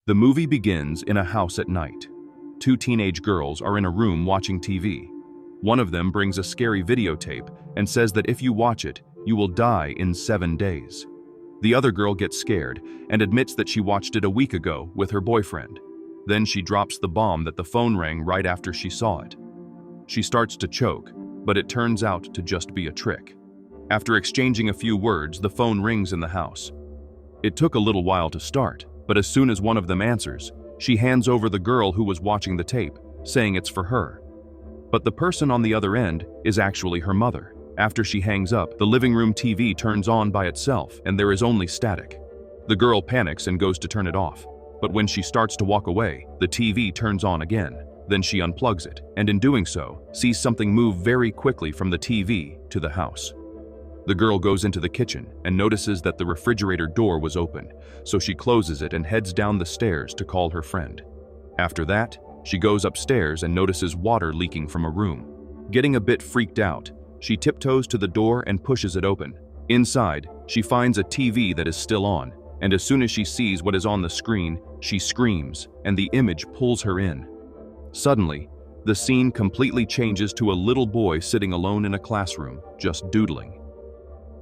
The movie begins in a house at night. Two teenage girls are in a room watching TV. One of them brings a scary videotape and says that if you watch it, you will die in 7 days. The other girl gets scared and admits that she watched it a week ago with her boyfriend. Then she drops the bomb that the phone rang right after she saw it. She starts to choke, but it turns out to just be a trick. After exchanging a few words, the phone rings in the house. It took a little while to start, but as soon as one of them answers, she hands over the girl who was watching the tape, saying it's for her. But the person on the other end is actually her mother. After she hangs up, the living room TV turns on by itself and there is only static. The girl panics and goes to turn it off. But when she starts to walk away, the TV turns on again. Then she unplugs it, and in doing so, sees something move very quickly from the TV to the house. The girl goes into the kitchen and notices that the refrigerator door was open, so she closes it and heads down the stairs to call her friend. After that, she goes upstairs and notices water leaking from a room. Getting a bit freaked out, she tiptoes to the door and pushes it open. Inside, she finds a TV that is still on, and as soon as she sees what is on the screen, she screams, and the image pulls her in. Suddenly, the scene completely changes to a little boy sitting alone in a classroom, just doodling.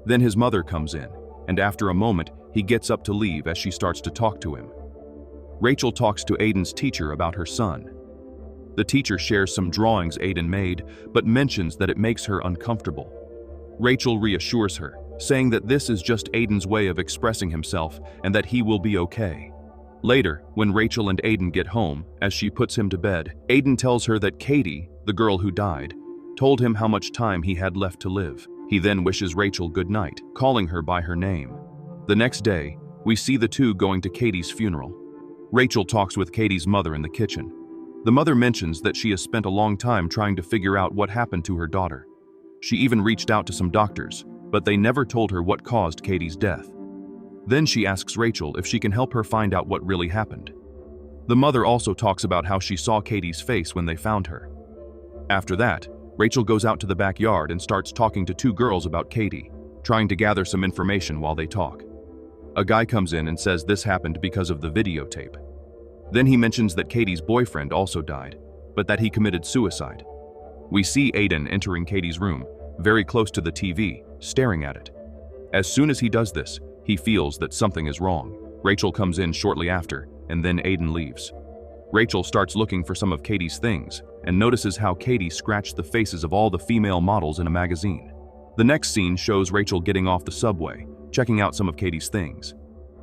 Then his mother comes in, and after a moment, he gets up to leave as she starts to talk to him. Rachel talks to Aiden's teacher about her son. The teacher shares some drawings Aiden made, but mentions that it makes her uncomfortable. Rachel reassures her, saying that this is just Aiden's way of expressing himself and that he will be okay. Later, when Rachel and Aiden get home, as she puts him to bed, Aiden tells her that Katie, the girl who died, told him how much time he had left to live. He then wishes Rachel good night, calling her by her name. The next day, we see the two going to Katie's funeral. Rachel talks with Katie's mother in the kitchen. The mother mentions that she has spent a long time trying to figure out what happened to her daughter. She even reached out to some doctors, but they never told her what caused Katie's death. Then she asks Rachel if she can help her find out what really happened. The mother also talks about how she saw Katie's face when they found her. After that, Rachel goes out to the backyard and starts talking to two girls about Katie, trying to gather some information while they talk. A guy comes in and says this happened because of the videotape. Then he mentions that Katie's boyfriend also died, but that he committed suicide. We see Aiden entering Katie's room, very close to the TV, staring at it. As soon as he does this, he feels that something is wrong. Rachel comes in shortly after, and then Aiden leaves. Rachel starts looking for some of Katie's things, and notices how Katie scratched the faces of all the female models in a magazine. The next scene shows Rachel getting off the subway, checking out some of Katie's things.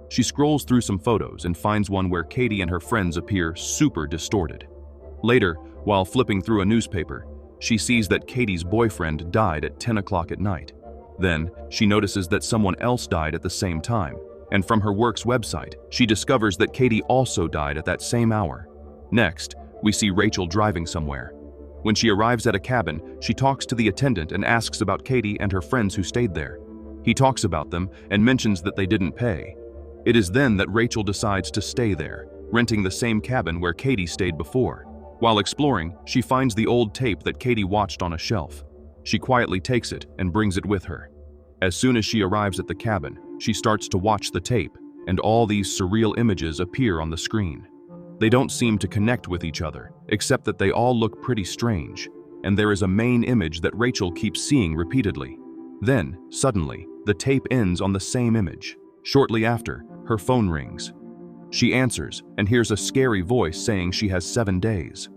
She scrolls through some photos and finds one where Katie and her friends appear super distorted. Later, while flipping through a newspaper, she sees that Katie's boyfriend died at 10 o'clock at night. Then, she notices that someone else died at the same time, and from her work's website, she discovers that Katie also died at that same hour. Next, we see Rachel driving somewhere. When she arrives at a cabin, she talks to the attendant and asks about Katie and her friends who stayed there. He talks about them and mentions that they didn't pay. It is then that Rachel decides to stay there, renting the same cabin where Katie stayed before. While exploring, she finds the old tape that Katie watched on a shelf. She quietly takes it and brings it with her. As soon as she arrives at the cabin, she starts to watch the tape, and all these surreal images appear on the screen. They don't seem to connect with each other, except that they all look pretty strange, and there is a main image that Rachel keeps seeing repeatedly. Then, suddenly, the tape ends on the same image. Shortly after, her phone rings. She answers and hears a scary voice saying she has 7 days.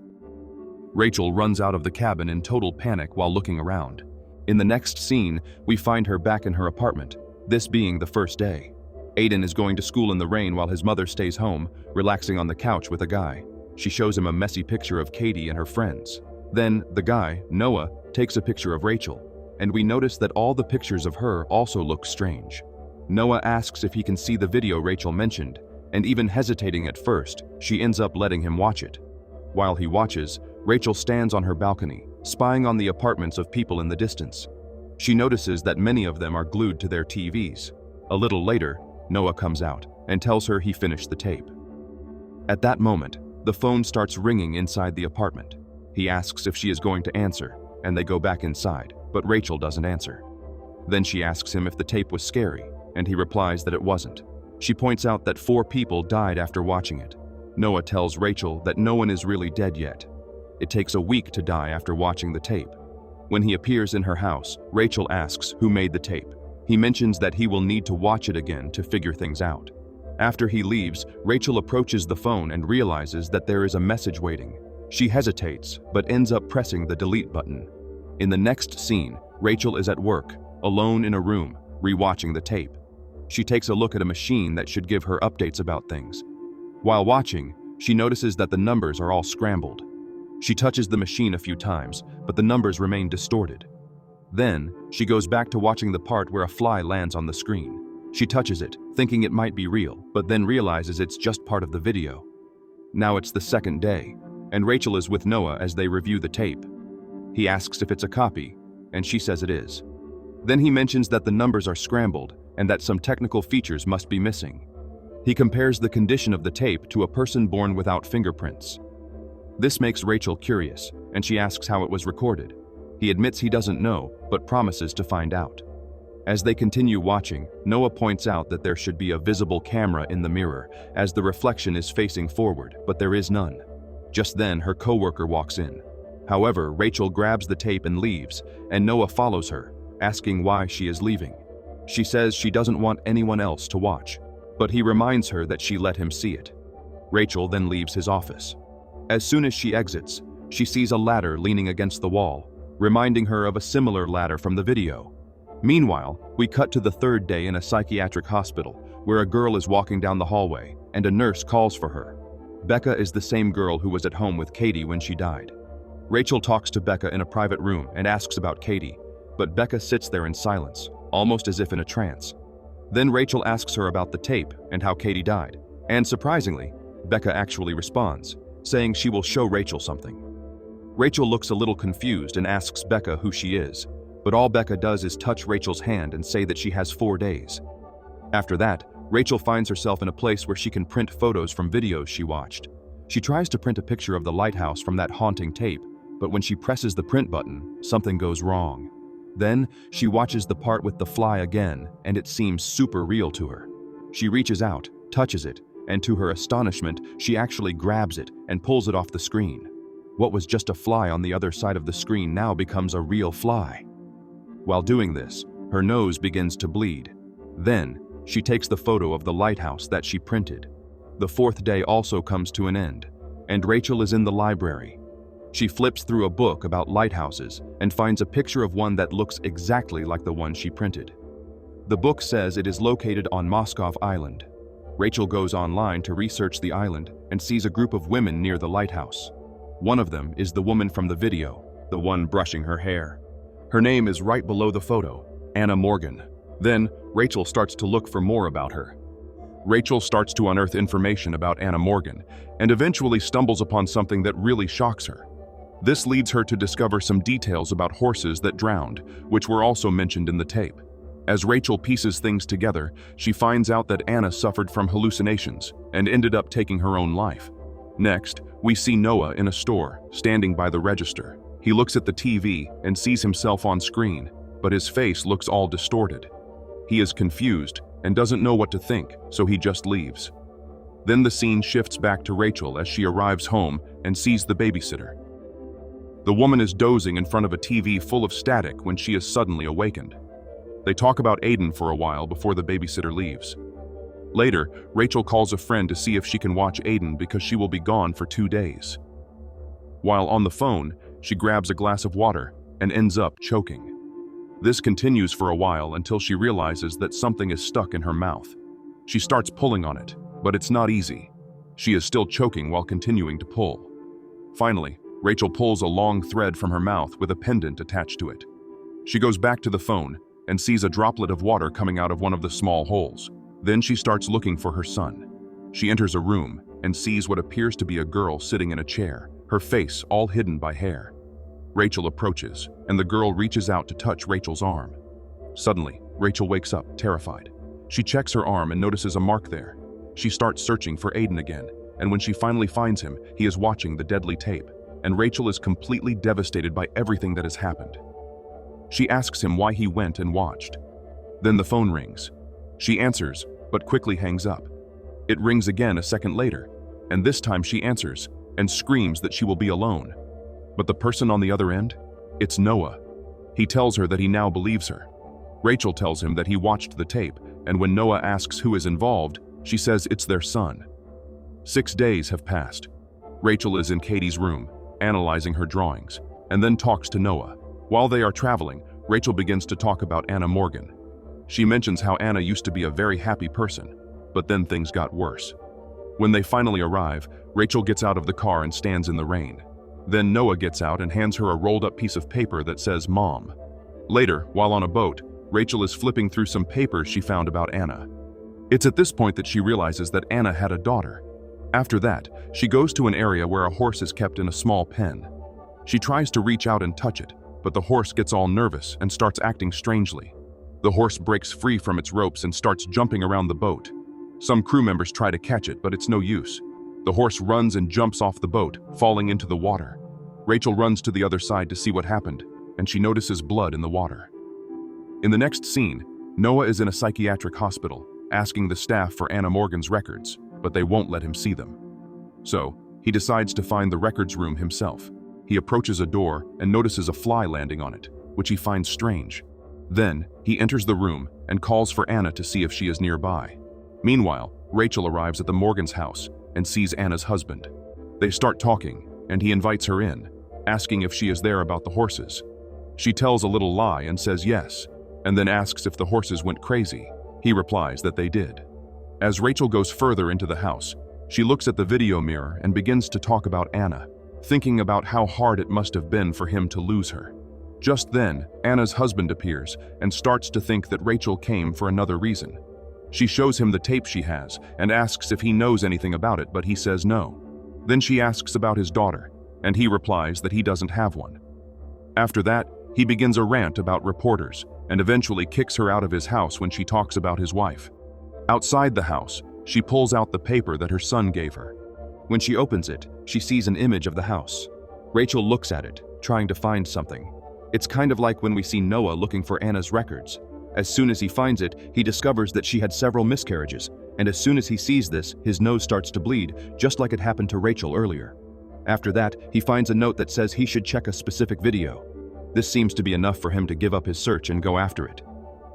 Rachel runs out of the cabin in total panic while looking around. In the next scene, we find her back in her apartment, this being the first day. Aiden is going to school in the rain while his mother stays home, relaxing on the couch with a guy. She shows him a messy picture of Katie and her friends. Then, the guy, Noah, takes a picture of Rachel, and we notice that all the pictures of her also look strange. Noah asks if he can see the video Rachel mentioned, and even hesitating at first, she ends up letting him watch it. While he watches, Rachel stands on her balcony, spying on the apartments of people in the distance. She notices that many of them are glued to their TVs. A little later, Noah comes out and tells her he finished the tape. At that moment, the phone starts ringing inside the apartment. He asks if she is going to answer, and they go back inside, but Rachel doesn't answer. Then she asks him if the tape was scary, and he replies that it wasn't. She points out that 4 people died after watching it. Noah tells Rachel that no one is really dead yet. It takes a week to die after watching the tape. When he appears in her house, Rachel asks who made the tape. He mentions that he will need to watch it again to figure things out. After he leaves, Rachel approaches the phone and realizes that there is a message waiting. She hesitates, but ends up pressing the delete button. In the next scene, Rachel is at work, alone in a room, rewatching the tape. She takes a look at a machine that should give her updates about things. While watching, she notices that the numbers are all scrambled. She touches the machine a few times, but the numbers remain distorted. Then, she goes back to watching the part where a fly lands on the screen. She touches it, thinking it might be real, but then realizes it's just part of the video. Now it's the second day, and Rachel is with Noah as they review the tape. He asks if it's a copy, and she says it is. Then he mentions that the numbers are scrambled and that some technical features must be missing. He compares the condition of the tape to a person born without fingerprints. This makes Rachel curious, and she asks how it was recorded. He admits he doesn't know, but promises to find out. As they continue watching, Noah points out that there should be a visible camera in the mirror, as the reflection is facing forward, but there is none. Just then, her coworker walks in. However, Rachel grabs the tape and leaves, and Noah follows her, asking why she is leaving. She says she doesn't want anyone else to watch, but he reminds her that she let him see it. Rachel then leaves his office. As soon as she exits, she sees a ladder leaning against the wall, reminding her of a similar ladder from the video. Meanwhile, we cut to the third day in a psychiatric hospital, where a girl is walking down the hallway, and a nurse calls for her. Becca is the same girl who was at home with Katie when she died. Rachel talks to Becca in a private room and asks about Katie, but Becca sits there in silence, almost as if in a trance. Then Rachel asks her about the tape and how Katie died, and surprisingly, Becca actually responds, saying she will show Rachel something. Rachel looks a little confused and asks Becca who she is, but all Becca does is touch Rachel's hand and say that she has 4 days. After that, Rachel finds herself in a place where she can print photos from videos she watched. She tries to print a picture of the lighthouse from that haunting tape, but when she presses the print button, something goes wrong. Then, she watches the part with the fly again, and it seems super real to her. She reaches out, touches it, and to her astonishment, she actually grabs it and pulls it off the screen. What was just a fly on the other side of the screen now becomes a real fly. While doing this, her nose begins to bleed. Then, she takes the photo of the lighthouse that she printed. The fourth day also comes to an end, and Rachel is in the library. She flips through a book about lighthouses and finds a picture of one that looks exactly like the one she printed. The book says it is located on Moscow Island. Rachel goes online to research the island and sees a group of women near the lighthouse. One of them is the woman from the video, the one brushing her hair. Her name is right below the photo, Anna Morgan. Then, Rachel starts to look for more about her. Rachel starts to unearth information about Anna Morgan and eventually stumbles upon something that really shocks her. This leads her to discover some details about horses that drowned, which were also mentioned in the tape. As Rachel pieces things together, she finds out that Anna suffered from hallucinations and ended up taking her own life. Next, we see Noah in a store, standing by the register. He looks at the TV and sees himself on screen, but his face looks all distorted. He is confused and doesn't know what to think, so he just leaves. Then the scene shifts back to Rachel as she arrives home and sees the babysitter. The woman is dozing in front of a TV full of static when she is suddenly awakened. They talk about Aiden for a while before the babysitter leaves. Later, Rachel calls a friend to see if she can watch Aiden because she will be gone for 2 days. While on the phone, she grabs a glass of water and ends up choking. This continues for a while until she realizes that something is stuck in her mouth. She starts pulling on it, but it's not easy. She is still choking while continuing to pull. Finally, Rachel pulls a long thread from her mouth with a pendant attached to it. She goes back to the phone and sees a droplet of water coming out of one of the small holes. Then she starts looking for her son. She enters a room and sees what appears to be a girl sitting in a chair, her face all hidden by hair. Rachel approaches, and the girl reaches out to touch Rachel's arm. Suddenly, Rachel wakes up, terrified. She checks her arm and notices a mark there. She starts searching for Aiden again, and when she finally finds him, he is watching the deadly tape, and Rachel is completely devastated by everything that has happened. She asks him why he went and watched. Then the phone rings. She answers, but quickly hangs up. It rings again a second later. and this time she answers and screams that she will be alone. But the person on the other end? It's Noah. He tells her that he now believes her. Rachel tells him that he watched the tape, and when Noah asks who is involved, she says it's their son. 6 days have passed. Rachel is in Katie's room, analyzing her drawings, and then talks to Noah. While they are traveling, Rachel begins to talk about Anna Morgan. She mentions how Anna used to be a very happy person, but then things got worse. When they finally arrive, Rachel gets out of the car and stands in the rain. Then Noah gets out and hands her a rolled-up piece of paper that says Mom. Later, while on a boat, Rachel is flipping through some papers she found about Anna. It's at this point that she realizes that Anna had a daughter. After that, she goes to an area where a horse is kept in a small pen. She tries to reach out and touch it, but the horse gets all nervous and starts acting strangely. The horse breaks free from its ropes and starts jumping around the boat. Some crew members try to catch it, but it's no use. The horse runs and jumps off the boat, falling into the water. Rachel runs to the other side to see what happened, and she notices blood in the water. In the next scene, Noah is in a psychiatric hospital, asking the staff for Anna Morgan's records, but they won't let him see them. So, he decides to find the records room himself. He approaches a door and notices a fly landing on it, which he finds strange. Then, he enters the room and calls for Anna to see if she is nearby. Meanwhile, Rachel arrives at the Morgan's house and sees Anna's husband. They start talking, and he invites her in, asking if she is there about the horses. She tells a little lie and says yes, and then asks if the horses went crazy. He replies that they did. As Rachel goes further into the house, she looks at the video mirror and begins to talk about Anna, thinking about how hard it must have been for him to lose her. Just then, Anna's husband appears and starts to think that Rachel came for another reason. She shows him the tape she has and asks if he knows anything about it, but he says no. Then she asks about his daughter, and he replies that he doesn't have one. After that, he begins a rant about reporters and eventually kicks her out of his house when she talks about his wife. Outside the house, she pulls out the paper that her son gave her. When she opens it, she sees an image of the house. Rachel looks at it, trying to find something. It's kind of like when we see Noah looking for Anna's records. As soon as he finds it, he discovers that she had several miscarriages, and as soon as he sees this, his nose starts to bleed, just like it happened to Rachel earlier. After that, he finds a note that says he should check a specific video. This seems to be enough for him to give up his search and go after it.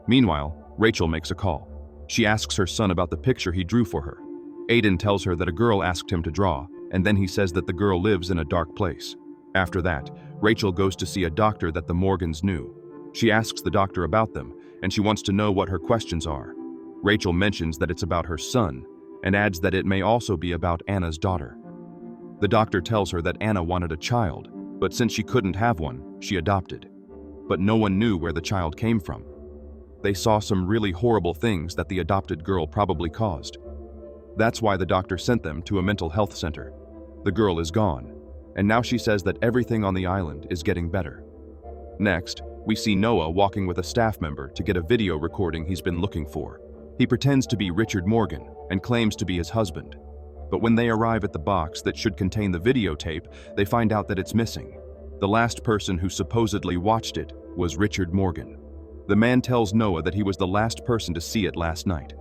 Meanwhile, Rachel makes a call. She asks her son about the picture he drew for her. Aiden tells her that a girl asked him to draw, and then he says that the girl lives in a dark place. After that, Rachel goes to see a doctor that the Morgans knew. She asks the doctor about them, and she wants to know what her questions are. Rachel mentions that it's about her son, and adds that it may also be about Anna's daughter. The doctor tells her that Anna wanted a child, but since she couldn't have one, she adopted. But no one knew where the child came from. They saw some really horrible things that the adopted girl probably caused. That's why the doctor sent them to a mental health center. The girl is gone, and now she says that everything on the island is getting better. Next, we see Noah walking with a staff member to get a video recording he's been looking for. He pretends to be Richard Morgan and claims to be his husband. But when they arrive at the box that should contain the videotape, they find out that it's missing. The last person who supposedly watched it was Richard Morgan. The man tells Noah that he was the last person to see it last night.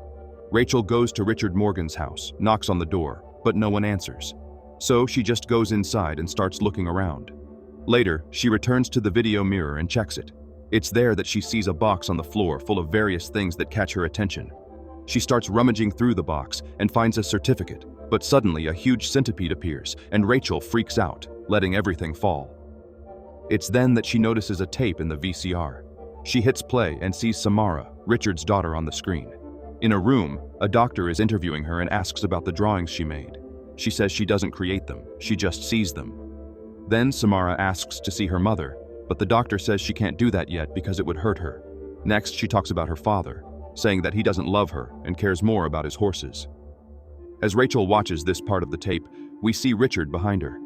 Rachel goes to Richard Morgan's house, knocks on the door, but no one answers. So she just goes inside and starts looking around. Later, she returns to the video mirror and checks it. It's there that she sees a box on the floor full of various things that catch her attention. She starts rummaging through the box and finds a certificate, but suddenly a huge centipede appears, and Rachel freaks out, letting everything fall. It's then that she notices a tape in the VCR. She hits play and sees Samara, Richard's daughter, on the screen. In a room, a doctor is interviewing her and asks about the drawings she made. She says she doesn't create them, she just sees them. Then Samara asks to see her mother, but the doctor says she can't do that yet because it would hurt her. Next, she talks about her father, saying that he doesn't love her and cares more about his horses. As Rachel watches this part of the tape, we see Richard behind her.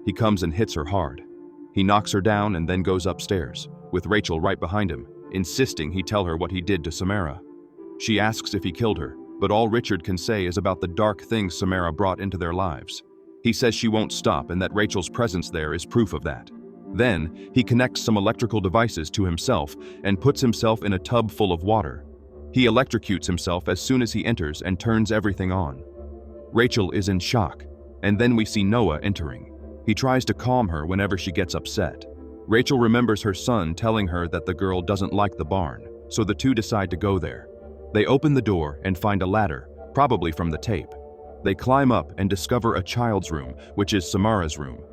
He comes and hits her hard. He knocks her down and then goes upstairs, with Rachel right behind him, insisting he tell her what he did to Samara. She asks if he killed her, but all Richard can say is about the dark things Samara brought into their lives. He says she won't stop and that Rachel's presence there is proof of that. Then, he connects some electrical devices to himself and puts himself in a tub full of water. He electrocutes himself as soon as he enters and turns everything on. Rachel is in shock. And then we see Noah entering. He tries to calm her whenever she gets upset. Rachel remembers her son telling her that the girl doesn't like the barn, so the two decide to go there. They open the door and find a ladder, probably from the tape. They climb up and discover a child's room, which is Samara's room.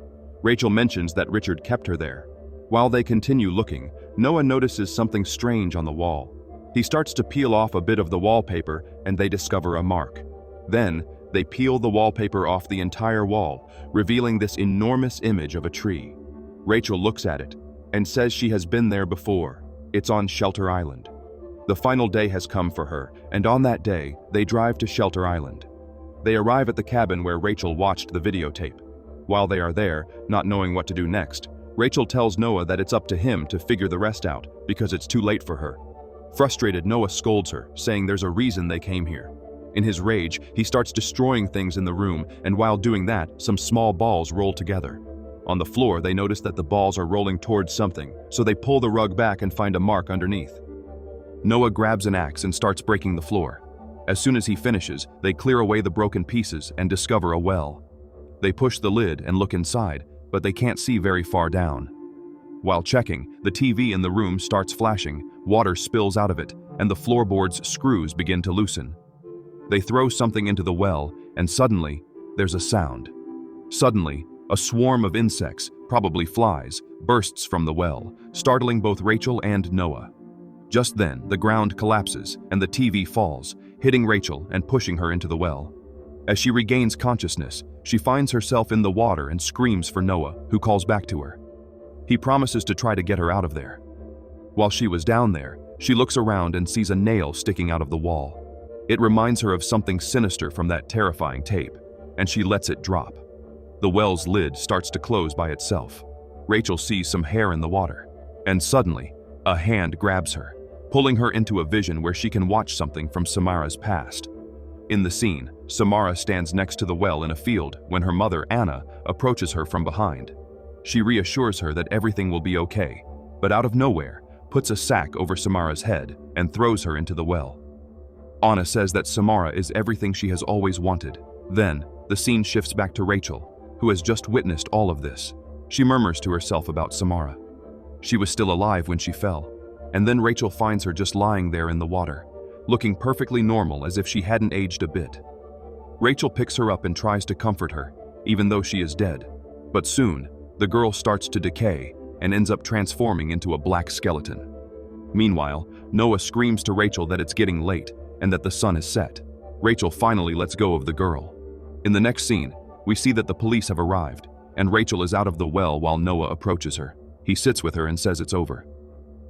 Rachel mentions that Richard kept her there. While they continue looking, Noah notices something strange on the wall. He starts to peel off a bit of the wallpaper and they discover a mark. Then, they peel the wallpaper off the entire wall, revealing this enormous image of a tree. Rachel looks at it and says she has been there before. It's on Shelter Island. The final day has come for her, and on that day, they drive to Shelter Island. They arrive at the cabin where Rachel watched the videotape. While they are there, not knowing what to do next, Rachel tells Noah that it's up to him to figure the rest out because it's too late for her. Frustrated, Noah scolds her, saying there's a reason they came here. In his rage, he starts destroying things in the room, and while doing that, some small balls roll together. On the floor, they notice that the balls are rolling towards something, so they pull the rug back and find a mark underneath. Noah grabs an axe and starts breaking the floor. As soon as he finishes, they clear away the broken pieces and discover a well. They push the lid and look inside, but they can't see very far down. While checking, the TV in the room starts flashing, water spills out of it, and the floorboard's screws begin to loosen. They throw something into the well, and suddenly, there's a sound. Suddenly, a swarm of insects, probably flies, bursts from the well, startling both Rachel and Noah. Just then, the ground collapses and the TV falls, hitting Rachel and pushing her into the well. As she regains consciousness, she finds herself in the water and screams for Noah, who calls back to her. He promises to try to get her out of there. While she was down there, she looks around and sees a nail sticking out of the wall. It reminds her of something sinister from that terrifying tape, and she lets it drop. The well's lid starts to close by itself. Rachel sees some hair in the water, and suddenly, a hand grabs her, pulling her into a vision where she can watch something from Samara's past. In the scene, Samara stands next to the well in a field when her mother, Anna, approaches her from behind. She reassures her that everything will be okay, but out of nowhere, puts a sack over Samara's head and throws her into the well. Anna says that Samara is everything she has always wanted. Then, the scene shifts back to Rachel, who has just witnessed all of this. She murmurs to herself about Samara. She was still alive when she fell, and then Rachel finds her just lying there in the water, looking perfectly normal as if she hadn't aged a bit. Rachel picks her up and tries to comfort her, even though she is dead. But soon, the girl starts to decay and ends up transforming into a black skeleton. Meanwhile, Noah screams to Rachel that it's getting late and that the sun is set. Rachel finally lets go of the girl. In the next scene, we see that the police have arrived, and Rachel is out of the well while Noah approaches her. He sits with her and says it's over.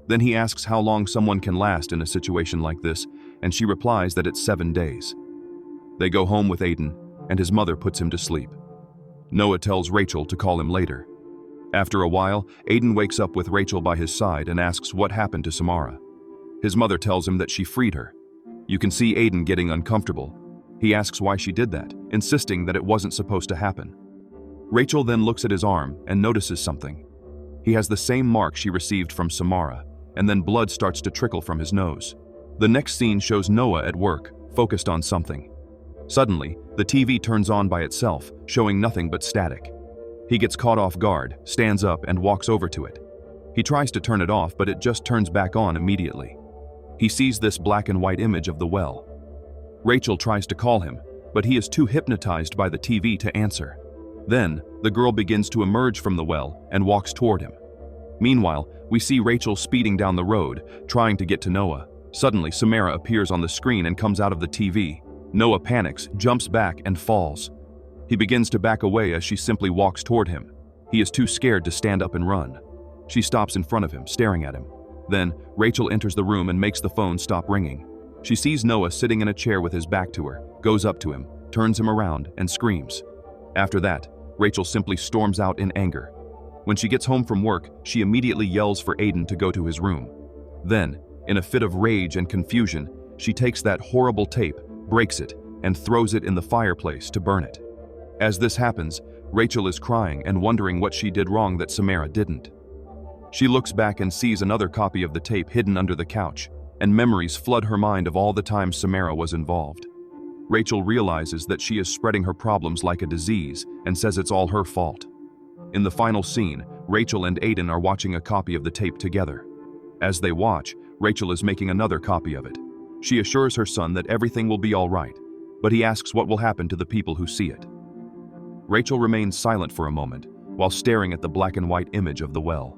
Then he asks how long someone can last in a situation like this, and she replies that it's 7 days. They go home with Aiden, and his mother puts him to sleep. Noah tells Rachel to call him later. After a while, Aiden wakes up with Rachel by his side and asks what happened to Samara. His mother tells him that she freed her. You can see Aiden getting uncomfortable. He asks why she did that, insisting that it wasn't supposed to happen. Rachel then looks at his arm and notices something. He has the same mark she received from Samara, and then blood starts to trickle from his nose. The next scene shows Noah at work, focused on something. Suddenly, the TV turns on by itself, showing nothing but static. He gets caught off guard, stands up, and walks over to it. He tries to turn it off, but it just turns back on immediately. He sees this black and white image of the well. Rachel tries to call him, but he is too hypnotized by the TV to answer. Then, the girl begins to emerge from the well and walks toward him. Meanwhile, we see Rachel speeding down the road, trying to get to Noah. Suddenly, Samara appears on the screen and comes out of the TV. Noah panics, jumps back, and falls. He begins to back away as she simply walks toward him. He is too scared to stand up and run. She stops in front of him, staring at him. Then, Rachel enters the room and makes the phone stop ringing. She sees Noah sitting in a chair with his back to her, goes up to him, turns him around, and screams. After that, Rachel simply storms out in anger. When she gets home from work, she immediately yells for Aiden to go to his room. Then, in a fit of rage and confusion, she takes that horrible tape, breaks it, and throws it in the fireplace to burn it. As this happens, Rachel is crying and wondering what she did wrong that Samara didn't. She looks back and sees another copy of the tape hidden under the couch, and memories flood her mind of all the times Samara was involved. Rachel realizes that she is spreading her problems like a disease and says it's all her fault. In the final scene, Rachel and Aiden are watching a copy of the tape together. As they watch, Rachel is making another copy of it. She assures her son that everything will be all right, but he asks what will happen to the people who see it. Rachel remains silent for a moment while staring at the black and white image of the well.